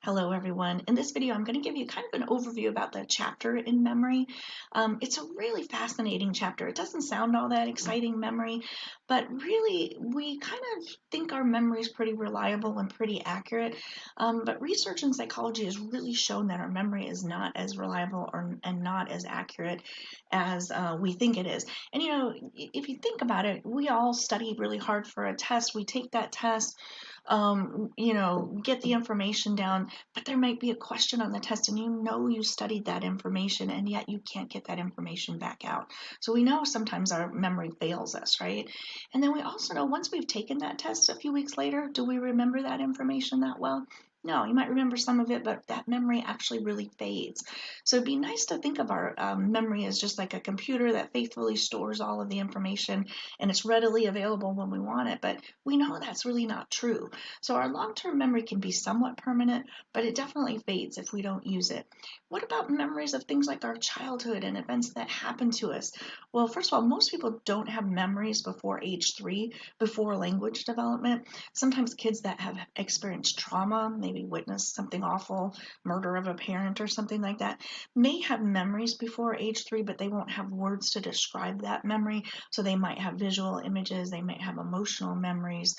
Hello, everyone. In this video, I'm going to give you kind of an overview about the chapter in memory. It's a really fascinating chapter. It doesn't sound all that exciting, memory, but really, we kind of think our memory is pretty reliable and pretty accurate. But research in psychology has really shown that our memory is not as reliable and not as accurate as we think it is. And if you think about it, we all study really hard for a test. We take that test, get the information down, but there might be a question on the test and you studied that information and yet you can't get that information back out. So we know sometimes our memory fails us, right? And then we also know once we've taken that test a few weeks later, do we remember that information that well? No, you might remember some of it, but that memory actually really fades. So it'd be nice to think of our memory as just like a computer that faithfully stores all of the information and it's readily available when we want it. But we know that's really not true. So our long-term memory can be somewhat permanent, but it definitely fades if we don't use it. What about memories of things like our childhood and events that happened to us? Well, first of all, most people don't have memories before age 3, before language development. Sometimes kids that have experienced trauma, maybe witnessed something awful, murder of a parent or something like that, may have memories before age 3, but they won't have words to describe that memory. So they might have visual images, they might have emotional memories.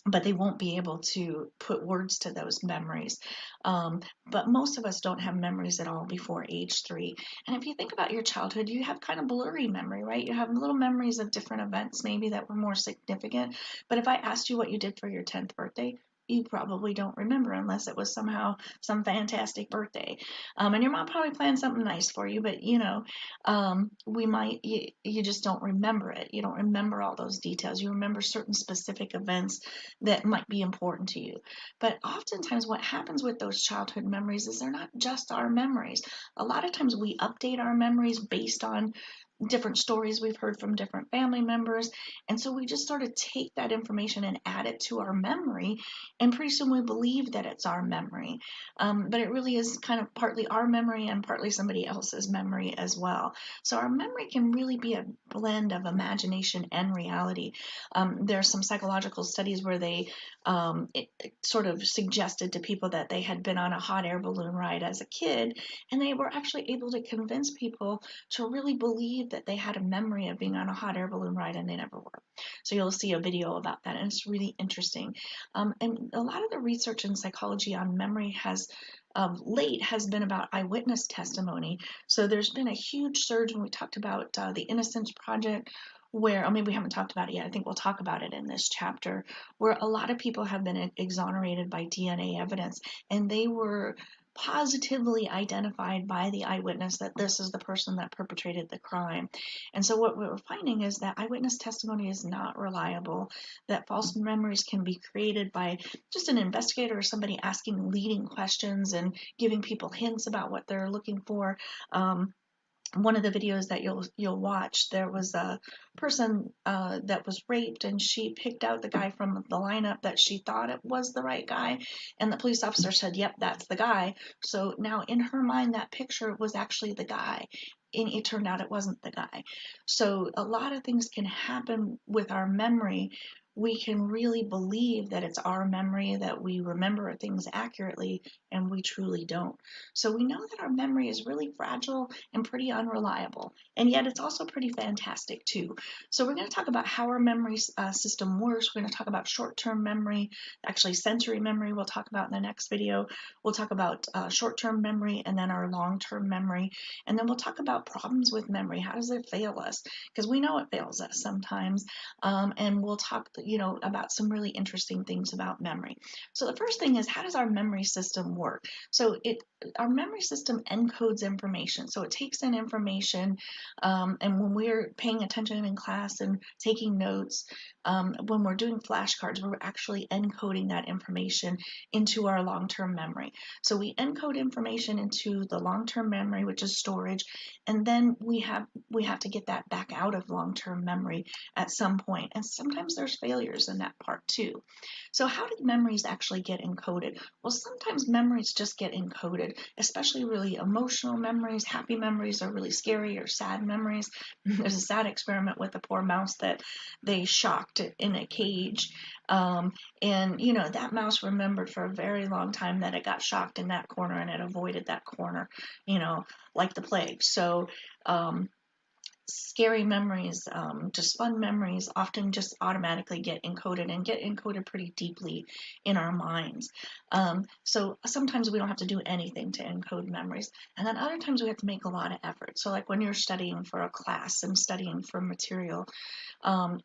But they won't be able to put words to those memories. But most of us don't have memories at all before age 3. And if you think about your childhood, you have kind of blurry memory, right? You have little memories of different events maybe that were more significant. But if I asked you what you did for your 10th birthday, you probably don't remember unless it was somehow some fantastic birthday. And your mom probably planned something nice for you, but you just don't remember it. You don't remember all those details. You remember certain specific events that might be important to you. But oftentimes, what happens with those childhood memories is they're not just our memories. A lot of times, we update our memories based on different stories we've heard from different family members. And so we just sort of take that information and add it to our memory. And pretty soon we believe that it's our memory. But it really is kind of partly our memory and partly somebody else's memory as well. So our memory can really be a blend of imagination and reality. There are some psychological studies where it sort of suggested to people that they had been on a hot air balloon ride as a kid, and they were actually able to convince people to really believe that they had a memory of being on a hot air balloon ride, and they never were. So you'll see a video about that, and it's really interesting. And a lot of the research in psychology on memory of late has been about eyewitness testimony. So there's been a huge surge when we talked about the Innocence Project, where, or maybe we haven't talked about it yet, I think we'll talk about it in this chapter, where a lot of people have been exonerated by DNA evidence, and they were positively identified by the eyewitness that this is the person that perpetrated the crime. And so what we're finding is that eyewitness testimony is not reliable, that false memories can be created by just an investigator or somebody asking leading questions and giving people hints about what they're looking for. One of the videos that you'll watch, there was a person that was raped, and she picked out the guy from the lineup that she thought it was the right guy, and the police officer said, "Yep, that's the guy." So now in her mind, that picture was actually the guy, and it turned out it wasn't the guy. So a lot of things can happen with our memory. We can really believe that it's our memory, that we remember things accurately, and we truly don't. So we know that our memory is really fragile and pretty unreliable, and yet it's also pretty fantastic too. So we're going to talk about how our memory system works. We're going to talk about short-term memory, actually sensory memory we'll talk about in the next video. We'll talk about short-term memory and then our long-term memory, and then we'll talk about problems with memory. How does it fail us? Because we know it fails us sometimes, and we'll talk about some really interesting things about memory. So the first thing is, how does our memory system work? So our memory system encodes information. So it takes in information, and when we're paying attention in class and taking notes, when we're doing flashcards, we're actually encoding that information into our long-term memory. So we encode information into the long-term memory, which is storage, and then we have to get that back out of long-term memory at some point. And sometimes there's failure failures in that part too. So how do memories actually get encoded? Well, sometimes memories just get encoded, especially really emotional memories, happy memories, or really scary or sad memories. There's a sad experiment with a poor mouse that they shocked in a cage. And that mouse remembered for a very long time that it got shocked in that corner and it avoided that corner, like the plague. So scary memories, just fun memories, often just automatically get encoded and get encoded pretty deeply in our minds. So sometimes we don't have to do anything to encode memories, and then other times we have to make a lot of effort. So like when you're studying for a class and studying for material,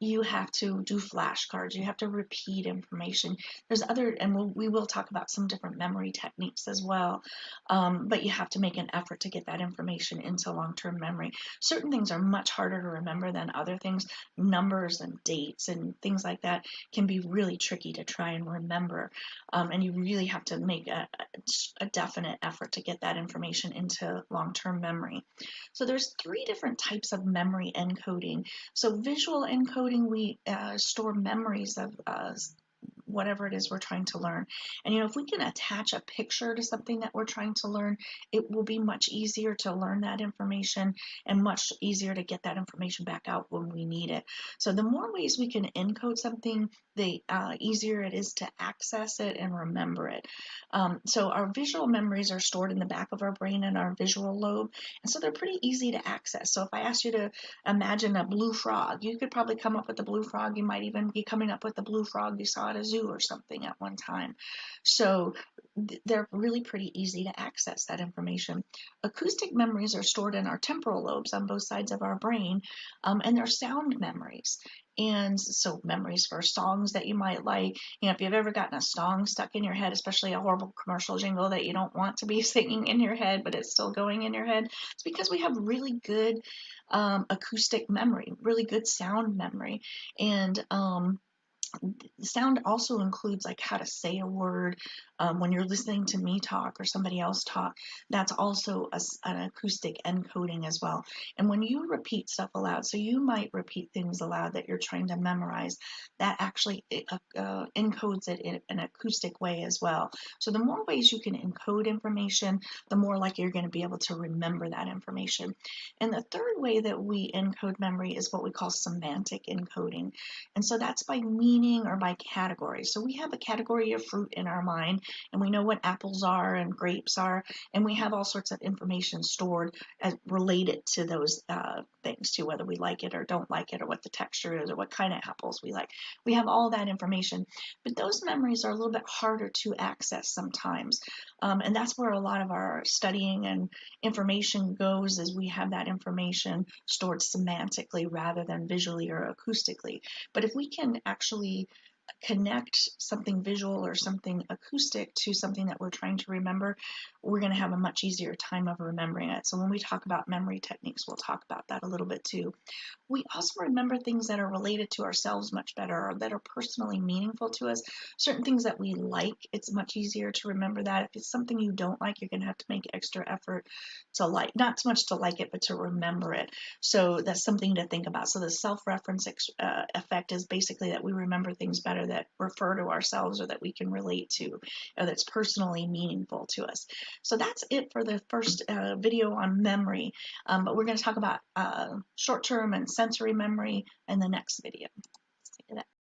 you have to do flashcards, you have to repeat information. There's other, and we will talk about some different memory techniques as well, but you have to make an effort to get that information into long-term memory. Certain things are much harder to remember than other things. Numbers and dates and things like that can be really tricky to try and remember, and you really have to make a definite effort to get that information into long-term memory. So there's 3 different types of memory encoding. So visual encoding, we store memories of whatever it is we're trying to learn. And if we can attach a picture to something that we're trying to learn, it will be much easier to learn that information and much easier to get that information back out when we need it. So the more ways we can encode something, the easier it is to access it and remember it. So our visual memories are stored in the back of our brain in our visual lobe, and so they're pretty easy to access. So if I asked you to imagine a blue frog, you could probably come up with the blue frog. You might even be coming up with the blue frog you saw at a zoo or something at one time. So they're really pretty easy to access that information. Acoustic memories are stored in our temporal lobes on both sides of our brain, and they're sound memories. And so memories for songs that you might like. If you've ever gotten a song stuck in your head, especially a horrible commercial jingle that you don't want to be singing in your head, but it's still going in your head, it's because we have really good acoustic memory, really good sound memory. And sound also includes like how to say a word. When you're listening to me talk or somebody else talk, that's also an acoustic encoding as well. And when you repeat stuff aloud, so you might repeat things aloud that you're trying to memorize, that actually encodes it in an acoustic way as well. So the more ways you can encode information, the more likely you're going to be able to remember that information. And the third way that we encode memory is what we call semantic encoding. And so that's by meaning or by category. So we have a category of fruit in our mind, and we know what apples are and grapes are, and we have all sorts of information stored as related to those things too, whether we like it or don't like it, or what the texture is, or what kind of apples we like. We have all that information, but those memories are a little bit harder to access sometimes, and that's where a lot of our studying and information goes, is we have that information stored semantically rather than visually or acoustically. But if we can actually connect something visual or something acoustic to something that we're trying to remember, we're going to have a much easier time of remembering it. So when we talk about memory techniques, we'll talk about that a little bit too. We also remember things that are related to ourselves much better, or that are personally meaningful to us. Certain things that we like, it's much easier to remember that. If it's something you don't like, you're going to have to make extra effort to like, not so much to like it, but to remember it. So that's something to think about. So the self-reference effect is basically that we remember things better that refer to ourselves or that we can relate to, or that's personally meaningful to us. So that's it for the first video on memory. But we're going to talk about short-term and sensory memory in the next video.